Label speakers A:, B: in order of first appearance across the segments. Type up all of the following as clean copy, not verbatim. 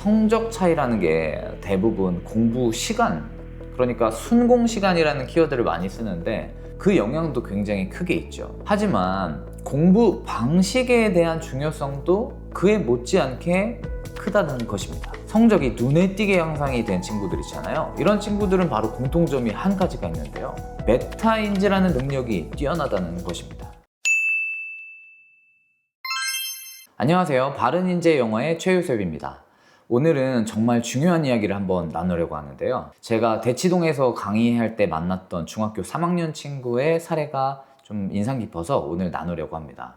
A: 성적 차이라는 게 대부분 공부 시간, 그러니까 순공 시간이라는 키워드를 많이 쓰는데 그 영향도 굉장히 크게 있죠. 하지만 공부 방식에 대한 중요성도 그에 못지않게 크다는 것입니다. 성적이 눈에 띄게 향상이 된 친구들 있잖아요. 이런 친구들은 바로 공통점이 한 가지가 있는데요. 메타인지라는 능력이 뛰어나다는 것입니다. 안녕하세요. 바른인재 영어의 최유섭입니다. 오늘은 정말 중요한 이야기를 한번 나누려고 하는데요. 제가 대치동에서 강의할 때 만났던 중학교 3학년 친구의 사례가 좀 인상 깊어서 오늘 나누려고 합니다.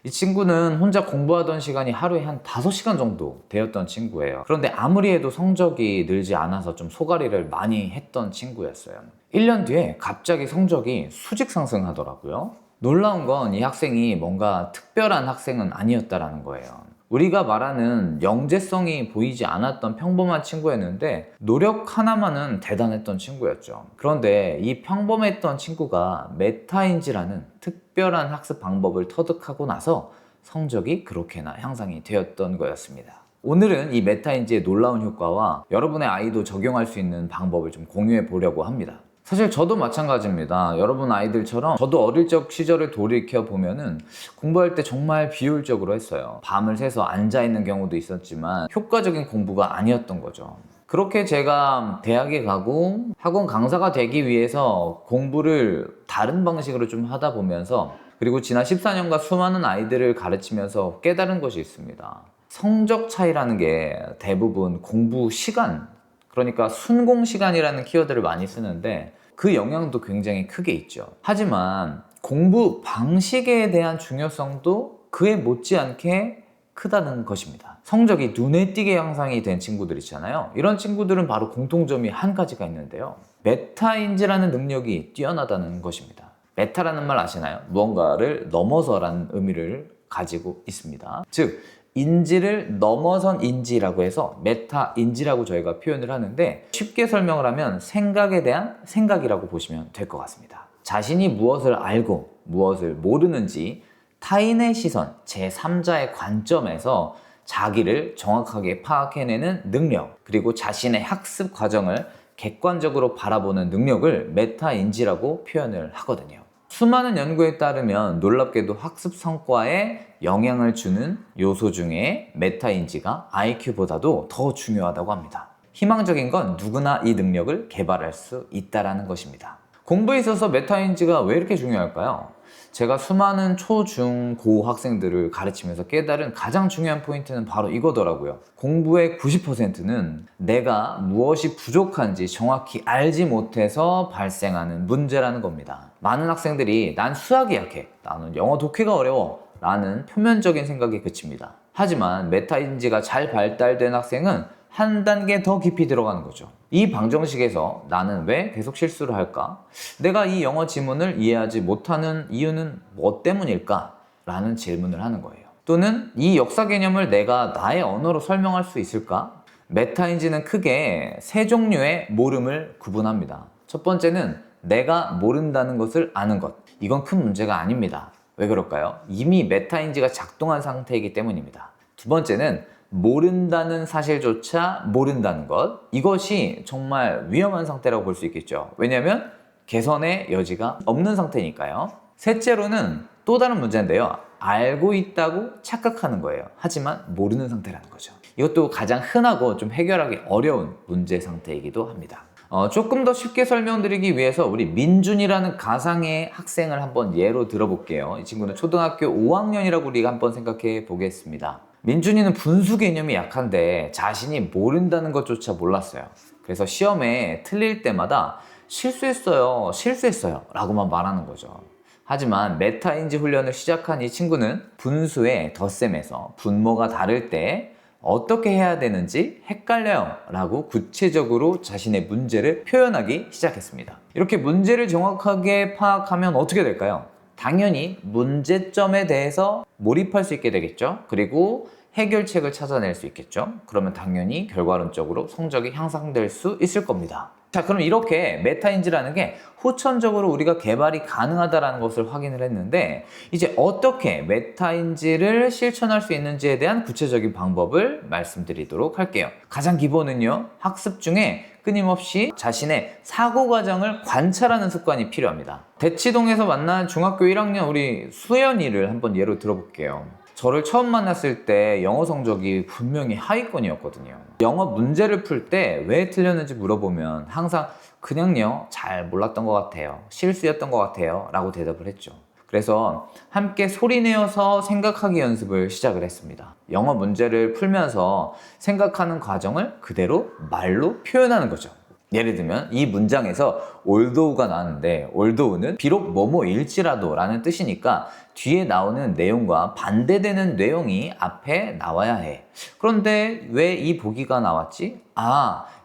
A: 이 친구는 혼자 공부하던 시간이 하루에 한 5시간 정도 되었던 친구예요. 그런데 아무리 해도 성적이 늘지 않아서 좀 소가리를 많이 했던 친구였어요. 1년 뒤에 갑자기 성적이 수직 상승하더라고요. 놀라운 건 이 학생이 뭔가 특별한 학생은 아니었다라는 거예요. 우리가 말하는 영재성이 보이지 않았던 평범한 친구였는데 노력 하나만은 대단했던 친구였죠. 그런데 이 평범했던 친구가 메타인지라는 특별한 학습 방법을 터득하고 나서 성적이 그렇게나 향상이 되었던 거였습니다. 오늘은 이 메타인지의 놀라운 효과와 여러분의 아이도 적용할 수 있는 방법을 좀 공유해 보려고 합니다. 사실 저도 마찬가지입니다. 여러분 아이들처럼 저도 어릴 적 시절을 돌이켜 보면은 공부할 때 정말 비효율적으로 했어요. 밤을 새서 앉아 있는 경우도 있었지만 효과적인 공부가 아니었던 거죠. 그렇게 제가 대학에 가고 학원 강사가 되기 위해서 공부를 다른 방식으로 좀 하다 보면서 그리고 지난 14년간 수많은 아이들을 가르치면서 깨달은 것이 있습니다. 성적 차이라는 게 대부분 공부 시간, 그러니까 순공 시간이라는 키워드를 많이 쓰는데 그 영향도 굉장히 크게 있죠. 하지만 공부 방식에 대한 중요성도 그에 못지않게 크다는 것입니다. 성적이 눈에 띄게 향상이 된 친구들 있잖아요. 이런 친구들은 바로 공통점이 한 가지가 있는데요. 메타인지라는 능력이 뛰어나다는 것입니다. 메타라는 말 아시나요? 무언가를 넘어서라는 의미를 가지고 있습니다. 즉 인지를 넘어선 인지라고 해서 메타인지라고 저희가 표현을 하는데 쉽게 설명을 하면 생각에 대한 생각이라고 보시면 될 것 같습니다. 자신이 무엇을 알고 무엇을 모르는지 타인의 시선, 제3자의 관점에서 자기를 정확하게 파악해내는 능력, 그리고 자신의 학습 과정을 객관적으로 바라보는 능력을 메타인지라고 표현을 하거든요. 수많은 연구에 따르면 놀랍게도 학습 성과에 영향을 주는 요소 중에 메타인지가 IQ보다도 더 중요하다고 합니다. 희망적인 건 누구나 이 능력을 개발할 수 있다는 것입니다. 공부에 있어서 메타인지가 왜 이렇게 중요할까요? 제가 수많은 초, 중, 고 학생들을 가르치면서 깨달은 가장 중요한 포인트는 바로 이거더라고요. 공부의 90%는 내가 무엇이 부족한지 정확히 알지 못해서 발생하는 문제라는 겁니다. 많은 학생들이 난 수학이 약해, 나는 영어 독해가 어려워 라는 표면적인 생각에 그칩니다. 하지만 메타인지가 잘 발달된 학생은 한 단계 더 깊이 들어가는 거죠. 이 방정식에서 나는 왜 계속 실수를 할까? 내가 이 영어 지문을 이해하지 못하는 이유는 뭐 때문일까? 라는 질문을 하는 거예요. 또는 이 역사 개념을 내가 나의 언어로 설명할 수 있을까? 메타인지는 크게 세 종류의 모름을 구분합니다. 첫 번째는 내가 모른다는 것을 아는 것. 이건 큰 문제가 아닙니다. 왜 그럴까요? 이미 메타인지가 작동한 상태이기 때문입니다. 두 번째는 모른다는 사실조차 모른다는 것. 이것이 정말 위험한 상태라고 볼 수 있겠죠. 왜냐하면 개선의 여지가 없는 상태니까요. 셋째로는 또 다른 문제인데요. 알고 있다고 착각하는 거예요. 하지만 모르는 상태라는 거죠. 이것도 가장 흔하고 좀 해결하기 어려운 문제 상태이기도 합니다. 조금 더 쉽게 설명드리기 위해서 우리 민준이라는 가상의 학생을 한번 예로 들어볼게요. 이 친구는 초등학교 5학년이라고 우리가 한번 생각해 보겠습니다. 민준이는 분수 개념이 약한데 자신이 모른다는 것조차 몰랐어요. 그래서 시험에 틀릴 때마다 실수했어요 라고만 말하는 거죠. 하지만 메타인지 훈련을 시작한 이 친구는 분수의 덧셈에서 분모가 다를 때 어떻게 해야 되는지 헷갈려요 라고 구체적으로 자신의 문제를 표현하기 시작했습니다. 이렇게 문제를 정확하게 파악하면 어떻게 될까요? 당연히 문제점에 대해서 몰입할 수 있게 되겠죠. 그리고 해결책을 찾아낼 수 있겠죠. 그러면 당연히 결과론적으로 성적이 향상될 수 있을 겁니다. 자, 그럼 이렇게 메타인지라는 게 후천적으로 우리가 개발이 가능하다는 것을 확인을 했는데, 이제 어떻게 메타인지를 실천할 수 있는지에 대한 구체적인 방법을 말씀드리도록 할게요. 가장 기본은요, 학습 중에 끊임없이 자신의 사고 과정을 관찰하는 습관이 필요합니다. 대치동에서 만난 중학교 1학년 우리 수연이를 한번 예로 들어볼게요. 저를 처음 만났을 때 영어 성적이 분명히 하위권이었거든요. 영어 문제를 풀 때 왜 틀렸는지 물어보면 항상 그냥요, 잘 몰랐던 것 같아요, 실수였던 것 같아요 라고 대답을 했죠. 그래서 함께 소리내어서 생각하기 연습을 시작을 했습니다. 영어 문제를 풀면서 생각하는 과정을 그대로 말로 표현하는 거죠. 예를 들면 이 문장에서 although가 나왔는데 although는 비록 뭐뭐일지라도 라는 뜻이니까 뒤에 나오는 내용과 반대되는 내용이 앞에 나와야 해. 그런데 왜 이 보기가 나왔지?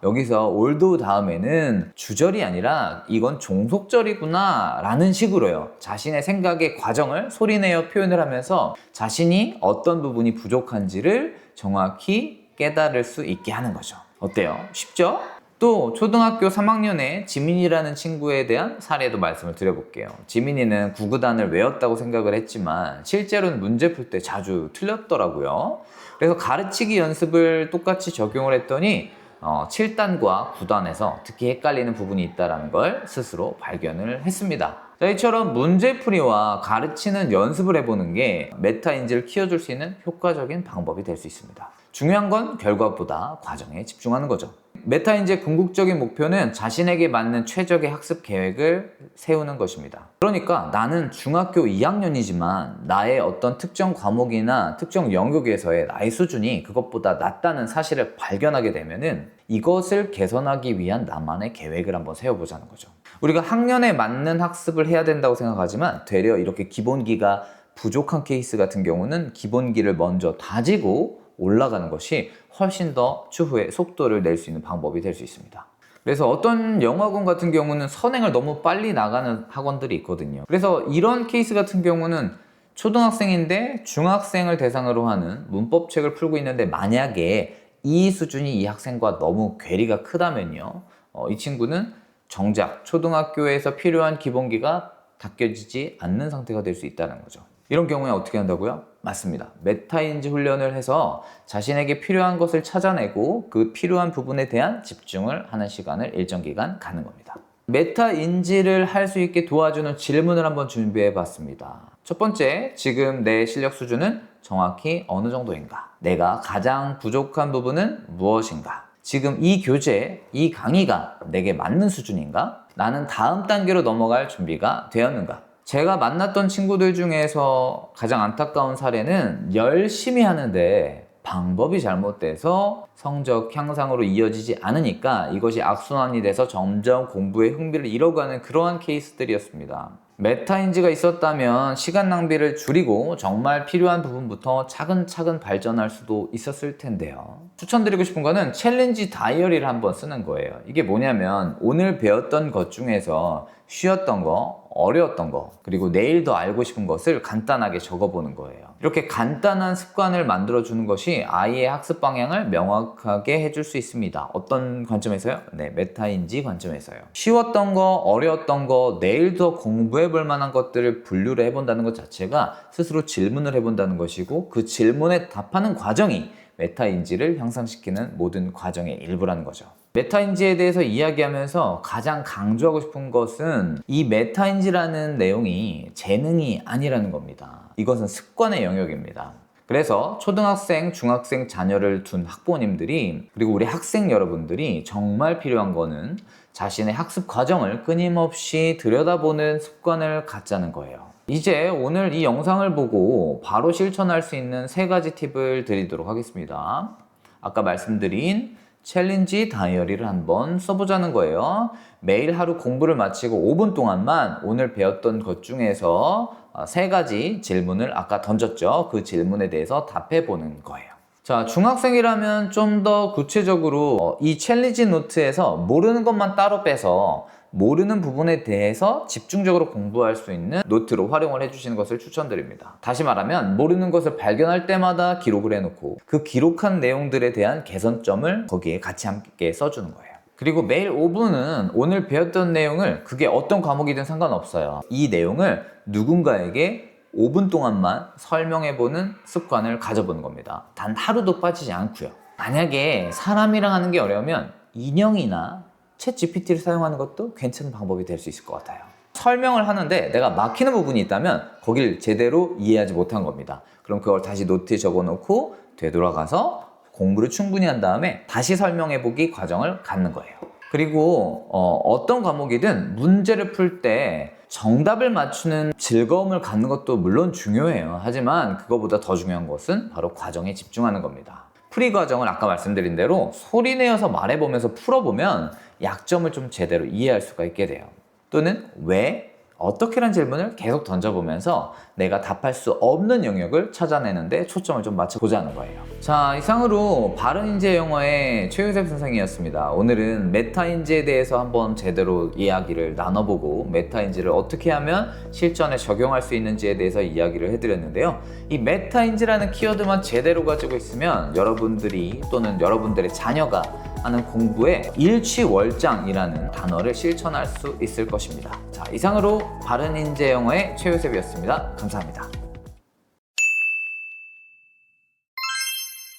A: 여기서 although 다음에는 주절이 아니라 이건 종속절이구나 라는 식으로요, 자신의 생각의 과정을 소리내어 표현을 하면서 자신이 어떤 부분이 부족한지를 정확히 깨달을 수 있게 하는 거죠. 어때요? 쉽죠? 또 초등학교 3학년에 지민이라는 친구에 대한 사례도 말씀을 드려볼게요. 지민이는 구구단을 외웠다고 생각을 했지만 실제로는 문제 풀 때 자주 틀렸더라고요. 그래서 가르치기 연습을 똑같이 적용을 했더니 7단과 9단에서 특히 헷갈리는 부분이 있다는 걸 스스로 발견을 했습니다. 자, 이처럼 문제풀이와 가르치는 연습을 해보는 게 메타인지를 키워줄 수 있는 효과적인 방법이 될 수 있습니다. 중요한 건 결과보다 과정에 집중하는 거죠. 메타인지의 궁극적인 목표는 자신에게 맞는 최적의 학습 계획을 세우는 것입니다. 그러니까 나는 중학교 2학년이지만 나의 어떤 특정 과목이나 특정 영역에서의 나의 수준이 그것보다 낮다는 사실을 발견하게 되면은 이것을 개선하기 위한 나만의 계획을 한번 세워보자는 거죠. 우리가 학년에 맞는 학습을 해야 된다고 생각하지만 되려 이렇게 기본기가 부족한 케이스 같은 경우는 기본기를 먼저 다지고 올라가는 것이 훨씬 더 추후에 속도를 낼 수 있는 방법이 될 수 있습니다. 그래서 어떤 영어학원 같은 경우는 선행을 너무 빨리 나가는 학원들이 있거든요. 그래서 이런 케이스 같은 경우는 초등학생인데 중학생을 대상으로 하는 문법책을 풀고 있는데 만약에 이 수준이 이 학생과 너무 괴리가 크다면요, 이 친구는 정작 초등학교에서 필요한 기본기가 닦여지지 않는 상태가 될 수 있다는 거죠. 이런 경우에 어떻게 한다고요? 맞습니다. 메타인지 훈련을 해서 자신에게 필요한 것을 찾아내고 그 필요한 부분에 대한 집중을 하는 시간을 일정 기간 갖는 겁니다. 메타인지를 할 수 있게 도와주는 질문을 한번 준비해 봤습니다. 첫 번째, 지금 내 실력 수준은 정확히 어느 정도인가? 내가 가장 부족한 부분은 무엇인가? 지금 이 교재, 이 강의가 내게 맞는 수준인가? 나는 다음 단계로 넘어갈 준비가 되었는가? 제가 만났던 친구들 중에서 가장 안타까운 사례는 열심히 하는데 방법이 잘못돼서 성적 향상으로 이어지지 않으니까 이것이 악순환이 돼서 점점 공부에 흥미를 잃어가는 그러한 케이스들이었습니다. 메타인지가 있었다면 시간 낭비를 줄이고 정말 필요한 부분부터 차근차근 발전할 수도 있었을 텐데요. 추천드리고 싶은 거는 챌린지 다이어리를 한번 쓰는 거예요. 이게 뭐냐면 오늘 배웠던 것 중에서 쉬웠던 거, 어려웠던 거, 그리고 내일 더 알고 싶은 것을 간단하게 적어보는 거예요. 이렇게 간단한 습관을 만들어주는 것이 아이의 학습 방향을 명확하게 해줄 수 있습니다. 어떤 관점에서요? 네, 메타인지 관점에서요. 쉬웠던 거, 어려웠던 거, 내일 더 공부해볼 만한 것들을 분류를 해본다는 것 자체가 스스로 질문을 해본다는 것이고 그 질문에 답하는 과정이 메타인지를 향상시키는 모든 과정의 일부라는 거죠. 메타인지에 대해서 이야기하면서 가장 강조하고 싶은 것은 이 메타인지라는 내용이 재능이 아니라는 겁니다. 이것은 습관의 영역입니다. 그래서 초등학생, 중학생 자녀를 둔 학부모님들이 그리고 우리 학생 여러분들이 정말 필요한 거는 자신의 학습 과정을 끊임없이 들여다보는 습관을 갖자는 거예요. 이제 오늘 이 영상을 보고 바로 실천할 수 있는 3가지 팁을 드리도록 하겠습니다. 아까 말씀드린 챌린지 다이어리를 한번 써보자는 거예요. 매일 하루 공부를 마치고 5분 동안만 오늘 배웠던 것 중에서 3가지 질문을 아까 던졌죠. 그 질문에 대해서 답해보는 거예요. 자, 중학생이라면 좀 더 구체적으로 이 챌린지 노트에서 모르는 것만 따로 빼서 모르는 부분에 대해서 집중적으로 공부할 수 있는 노트로 활용을 해주시는 것을 추천드립니다. 다시 말하면 모르는 것을 발견할 때마다 기록을 해놓고 그 기록한 내용들에 대한 개선점을 거기에 같이 함께 써주는 거예요. 그리고 매일 5분은 오늘 배웠던 내용을 그게 어떤 과목이든 상관없어요. 이 내용을 누군가에게 5분 동안만 설명해보는 습관을 가져보는 겁니다. 단 하루도 빠지지 않고요. 만약에 사람이랑 하는 게 어려우면 인형이나 챗 GPT를 사용하는 것도 괜찮은 방법이 될 수 있을 것 같아요. 설명을 하는데 내가 막히는 부분이 있다면 거길 제대로 이해하지 못한 겁니다. 그럼 그걸 다시 노트에 적어놓고 되돌아가서 공부를 충분히 한 다음에 다시 설명해보기 과정을 갖는 거예요. 그리고 어떤 과목이든 문제를 풀 때 정답을 맞추는 즐거움을 갖는 것도 물론 중요해요. 하지만 그거보다 더 중요한 것은 바로 과정에 집중하는 겁니다. 풀이 과정을 아까 말씀드린 대로 소리내어서 말해보면서 풀어보면 약점을 좀 제대로 이해할 수가 있게 돼요. 또는 왜, 어떻게라는 질문을 계속 던져보면서 내가 답할 수 없는 영역을 찾아내는데 초점을 좀 맞춰보자는 거예요. 자, 이상으로 바른인재 영어의 최유셉 선생이었습니다. 오늘은 메타인지에 대해서 한번 제대로 이야기를 나눠보고 메타인지를 어떻게 하면 실전에 적용할 수 있는지에 대해서 이야기를 해드렸는데요. 이 메타인지라는 키워드만 제대로 가지고 있으면 여러분들이 또는 여러분들의 자녀가 하는 공부에 일취월장이라는 단어를 실천할 수 있을 것입니다. 자, 이상으로 바른인재 영어의 최유셉이었습니다. 감사합니다.